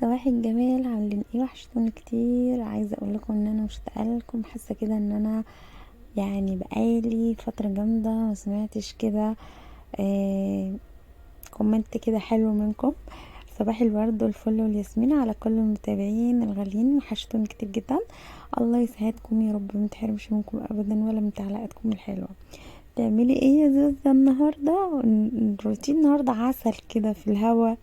صباح الجمال، عاملين ايه؟ وحشتوني كتير. عايزه اقول لكم ان انا مشتاقه لكم، حاسه كده ان انا يعني بقالي فتره جامده ما سمعتش كده. آه كومنت كده حلو منكم. صباح الورد والفل والياسمين على كل المتابعين الغاليين، وحشتوني كتير جدا. الله يسعدكم يا رب، ما تحرمش منكم ابدا ولا من تعليقاتكم الحلوه. تعملي ايه يا زوزة النهارده؟ الروتين النهارده عسل كده في الهوا،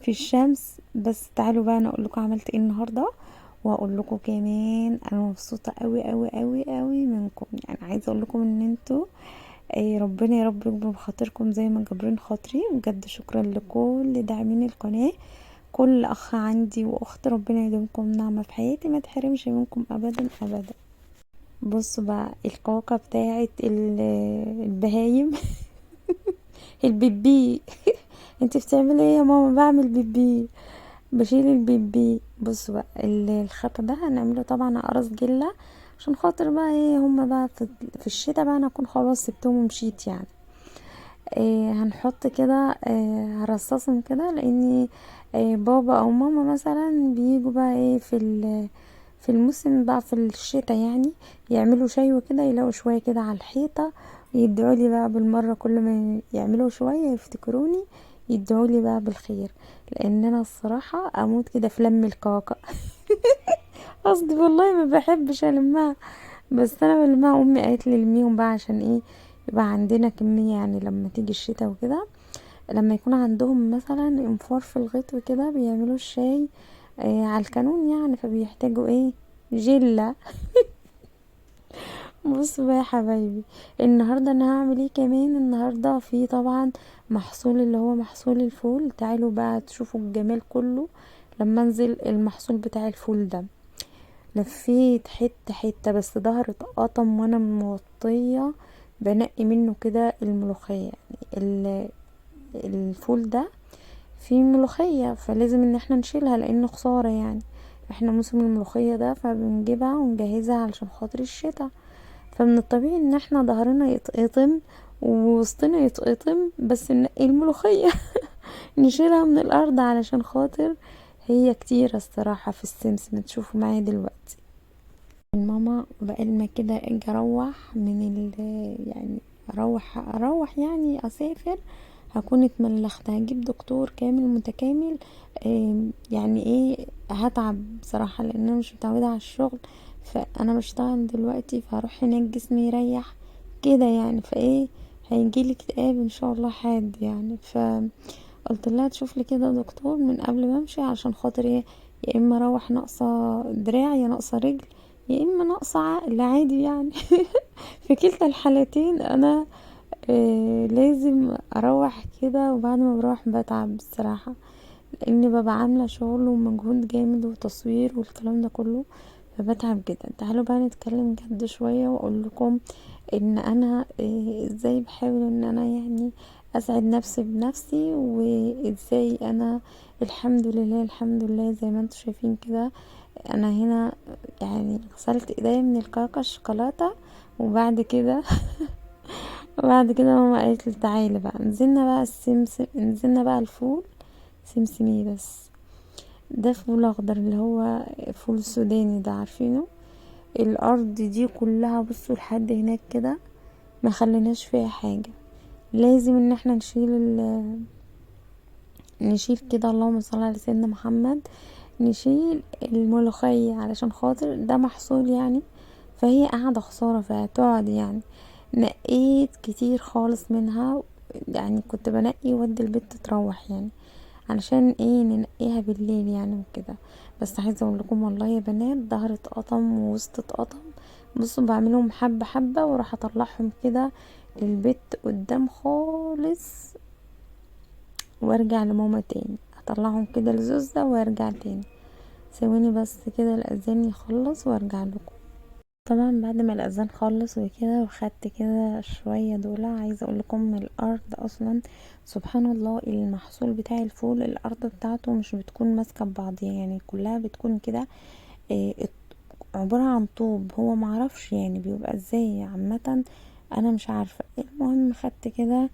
في الشمس. بس تعالوا بقى انا اقول لكم عملت ايه النهارده، واقول لكم كمان انا مبسوطه قوي قوي قوي قوي منكم. يعني عايزه اقول لكم ان انتوا ربنا يا رب يكبر بخاطركم زي ما جابرين خاطري. بجد شكرا لكل داعمين القناه، كل اخ عندي واخت، ربنا يديمكم نعمه في حياتي، ما تحرمش منكم ابدا ابدا. بصوا بقى الكاكا بتاعت البهايم البيبي. انت بتعملي ايه يا ماما؟ بعمل بيبي، بشيل البيبي. بصوا بقى الخط ده هنعمله طبعا اقراص جله، عشان خاطر بقى ايه هما بقى في الشتا بقى انا اكون خلاص سبتهم ومشيت يعني. هنحط كده، هرصصهم كده، لاني بابا او ماما مثلا بيجوا بقى ايه في الموسم بقى في الشتا يعني، يعملوا شاي وكده، يلاقوا شويه كده على الحيطه، يدعوا لي بقى بالمره، كل ما يعملوا شويه يفتكروني، يدعوا لي بقى بالخير. لان انا الصراحه اموت كده في لم الكاكا. قصدي والله ما بحبش المها، بس انا بلمها. امي قالت لي لميهم بقى عشان ايه؟ يبقى عندنا كميه يعني لما تيجي الشتا وكده، لما يكون عندهم مثلا انفار في الغيط وكده، بيعملوا الشاي على الكانون يعني، فبيحتاجوا ايه؟ جلة. بصوا بقى يا حبايبي، النهارده انا هعمل ايه كمان؟ النهارده في طبعا محصول اللي هو محصول الفول. تعالوا بقى تشوفوا الجمال كله لما انزل المحصول بتاع الفول ده. لفيت حته حته، بس ظهر اتقطم وانا موطيه بنقي منه كده الملوخيه يعني. الفول ده فيه ملوخيه، فلازم ان احنا نشيلها لانه خساره يعني. احنا موسم الملوخيه ده فبنجيبها ونجهزها علشان خاطر الشتاء، فمن الطبيعي ان احنا ظهرنا يتقطم ووسطنا يتقطم، بس ننقي الملوخيه. نشيلها من الارض علشان خاطر هي كتير الصراحه في السمسم. تشوفوا معايا دلوقتي ماما بقى لما كده اجي اروح من يعني اروح يعني اسافر، هكون اتملخت، هجيب دكتور كامل متكامل. يعني ايه، هتعب بصراحة لان انا مش متعودة على الشغل، فانا بشتغل دلوقتي، فهروح هناك جسمي يريح كده يعني. فايه، هيجيلي اكتئاب ان شاء الله حاد يعني. فقلت لها تشوف لي كده دكتور من قبل ما امشي، عشان خاطر ايه؟ يا اما اروح ناقصه دراع، يا ناقصه رجل، يا اما ناقصه عقل عادي يعني. في كلتا الحالتين انا لازم اروح كده، وبعد ما بروح بتعب الصراحه، لاني ببقى عامله شغل ومجهود جامد وتصوير والكلام ده كله، فبتعب جدا. تعالوا بقى نتكلم جد شويه، واقول لكم ان انا ازاي بحاول ان انا يعني اسعد نفسي بنفسي، وازاي انا الحمد لله الحمد لله زي ما انتم شايفين كده. انا هنا يعني غسلت ايديا من الكاكا الشوكولاته، وبعد كده وبعد كده ماما قالت لي تعالي بقى، نزلنا بقى السمسم، نزلنا بقى الفول سمسمي. بس ده فول اخضر اللي هو فول السوداني ده، عارفينه؟ الارض دي كلها بصوا لحد هناك كده ما خليناش فيها حاجه. لازم ان احنا نشيل كده، اللهم صل على سيدنا محمد، نشيل الملوخية علشان خاطر ده محصول يعني، فهي قاعدة خسارة فهتقعد يعني. نقيت كتير خالص منها يعني، كنت بنقي ودي البيت تروح يعني، علشان ايه؟ ننقيها بالليل يعني وكده. بس عايزه اقول لكم والله يا بنات، ظهر اتقطم ووسط اتقطم. بصوا بعملهم حبه حبه، وراح اطلعهم كده للبيت قدام خالص، وارجع لماما تاني، اطلعهم كده لزوزة وارجع تاني. ثواني بس كده الاذان يخلص وارجع لكم. طبعا بعد ما الاذان خلص وكده وخدت كده شويه دول، عايزه اقول لكم الارض اصلا سبحان الله، المحصول بتاع الفول الارض بتاعته مش بتكون ماسكه ببعض يعني، كلها بتكون كده إيه، عباره عن طوب. هو معرفش يعني بيبقى ازاي عامه، انا مش عارفه. المهم خدت كده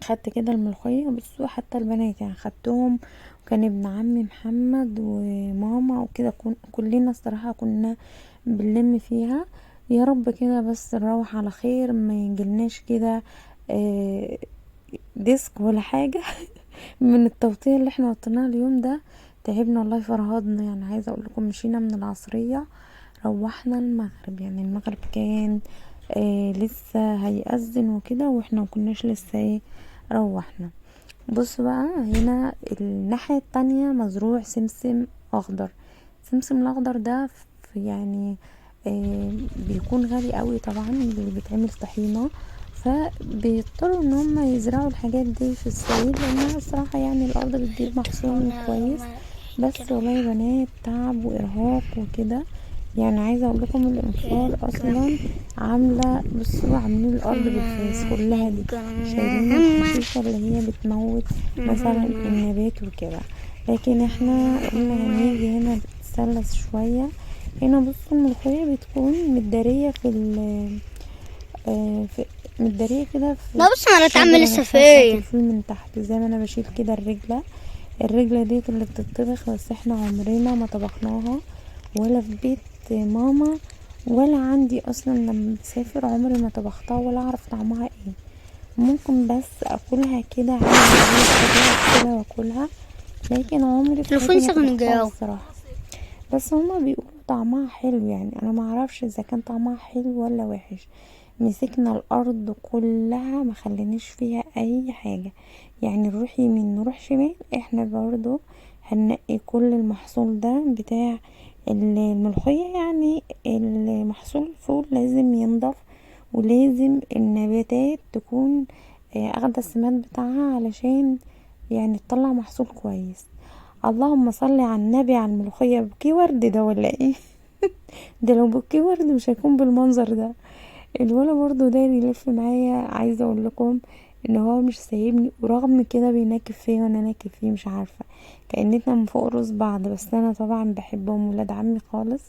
خدت كده الملوخية. بصوا حتى البنات يعني خدتهم، وكان ابن عمي محمد وماما وكده، كلنا الصراحة كنا بنلم فيها. يا رب كده بس نروح على خير، ما يجيلناش كده ديسك ولا حاجة من التوطية اللي احنا وطيناها اليوم ده. تعبنا والله، فرهضنا يعني. عايزة اقول لكم مشينا من العصرية روحنا المغرب، يعني المغرب كان لسه هيأذن وكده، واحنا مكناش لسه روحنا. بص بقى هنا الناحية التانية مزروع سمسم اخضر. السمسم الاخضر ده يعني بيكون غالي قوي طبعا، اللي بيتعمل طحينة، فبيضطروا ان هم يزرعوا الحاجات دي في الصعيد، لانها الصراحة يعني الارض بتجيب محصول كويس. بس والله يا بنات تعب وارهاق وكده. يعني عايزه اقول لكم الانفار اصلا عامله، بصوا عاملين الارض بالفاس كلها دي، شايلين الحشيشه اللي هي بتموت مثلا النبات وكده. لكن احنا قلنا هنيجي هنا نتسلس شويه. هنا بصوا الملوخيه بتكون متداريه في متداريه كده في لا بص انا الشجره اتعمل نفسها بتاعت السفين. الفول من تحت، زي ما انا بشيل كده الرجلة ديت اللي بتطبخ. بس احنا عمرنا ما طبخناها، ولا في بيت ماما، ولا عندي اصلا لما بسافر عمري ما طبختها ولا اعرف طعمها ايه. ممكن بس اكلها كده عادي كده واكلها، لكن عمري في حياتي تليفون ما سخن طبختها جاو. الصراحه. بس هما بيقولوا طعمها حلو، يعني انا ما اعرفش اذا كان طعمها حلو ولا وحش. مسكنا الارض كلها ما خليناش فيها اي حاجه، يعني نروح يمين نروح شمال، احنا برضو هننقي كل المحصول ده بتاع الملوخيه. يعني المحصول الفول لازم ينضف، ولازم النباتات تكون اخده السماد بتاعها علشان يعني تطلع محصول كويس. اللهم صل على النبي. على الملوخيه بوكيه ورد ده ولا ايه؟ ده لو بوكيه ورد مش هيكون بالمنظر ده. الولا برضو داير يلف معايا. عايزه اقول لكم ان هو مش سايبني، ورغم كده بيناكب فيا وانا ناكب فيه، مش عارفه كأننا من فوق راس بعض. بس انا طبعا بحبهم، ولاد عمي خالص،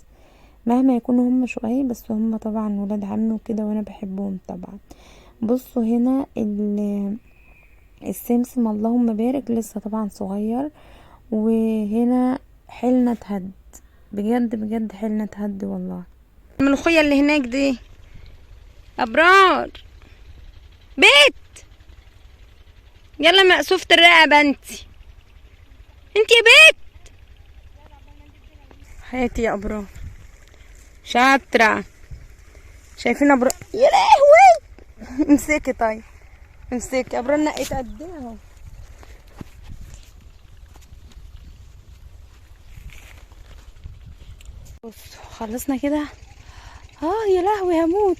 مهما يكونوا هم شقاي بس هم طبعا ولاد عمي وكده، وانا بحبهم طبعا. بصوا هنا السمسم اللهم بارك لسه طبعا صغير. وهنا حيلنا اتهد، بجد بجد حيلنا اتهد والله. الملوخية اللي هناك دي ابرار بيت، يلا مقصوفة الرقبة انت يا بيت. حياتي يا ابرار شاطرة. شايفين ابرار؟ يا لهوي امسكي طيب، امسكي. ابرار نقيت قد ايه اهو. بصوا خلصنا كده. يا لهوي هموت.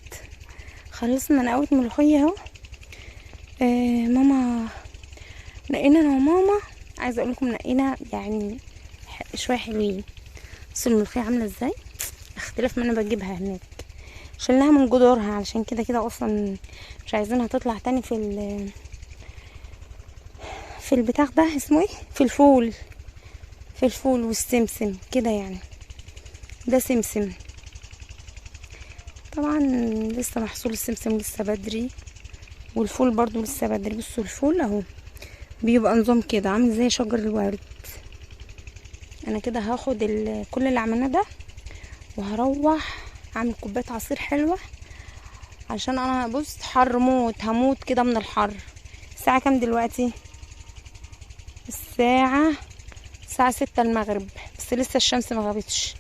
خلصنا نقوت ملوخية اهو. ماما نقينا انا وماما. عايزه اقول لكم نقينا يعني شويه حلوين. بصوا الملوخيه عامله ازاي، اختلاف ما انا بجيبها هناك. شلناها من جذورها علشان كده كده اصلا مش عايزينها تطلع تاني في البتاع ده اسمه ايه، في الفول والسمسم كده يعني. ده سمسم طبعا، لسه محصول السمسم لسه بدري، والفول برضو لسه بدري. بصوا الفول اهو بيبقى نظام كده عامل زي شجر الورد. انا كده هاخد كل اللي عملناه ده وهروح اعمل كوبايه عصير حلوه، عشان انا بص حر موت، هموت كده من الحر. الساعه كام دلوقتي؟ الساعه 6 المغرب، بس لسه الشمس ما غابتش.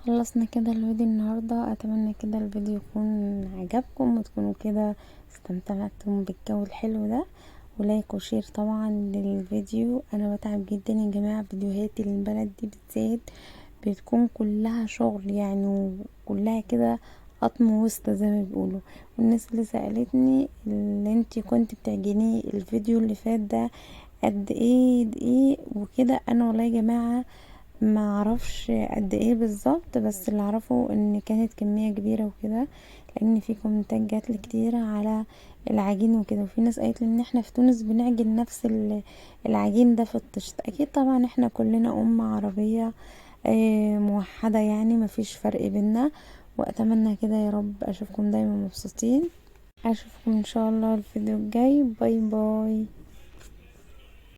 خلصنا كده الفيديو النهارده. اتمنى كده الفيديو يكون عجبكم، وتكونوا كده استمتعتم بالجو الحلو ده. ولايك وشير طبعا للفيديو. انا بتعب جدا يا جماعه، فيديوهاتي للبلد دي بالذات بتكون كلها شغل يعني، وكلها كده قطم وسط زي ما بيقولوا. والناس اللي سألتني اللي انتي كنت بتعجني الفيديو اللي فات ده قد ايه دقيق وكده، انا والله يا جماعة ما اعرفش قد ايه بالظبط، بس اللي اعرفه ان كانت كمية كبيرة وكده، لان في كومنتات جاتلي كتير على العجين وكده. وفي ناس قالت لي ان احنا في تونس بنعجن نفس العجين ده في الطشت. اكيد طبعا احنا كلنا عربية موحدة، يعني مفيش فرق بينا. واتمنى كده يا رب اشوفكم دايما مبسوطين. اشوفكم ان شاء الله الفيديو الجاي. باي باي.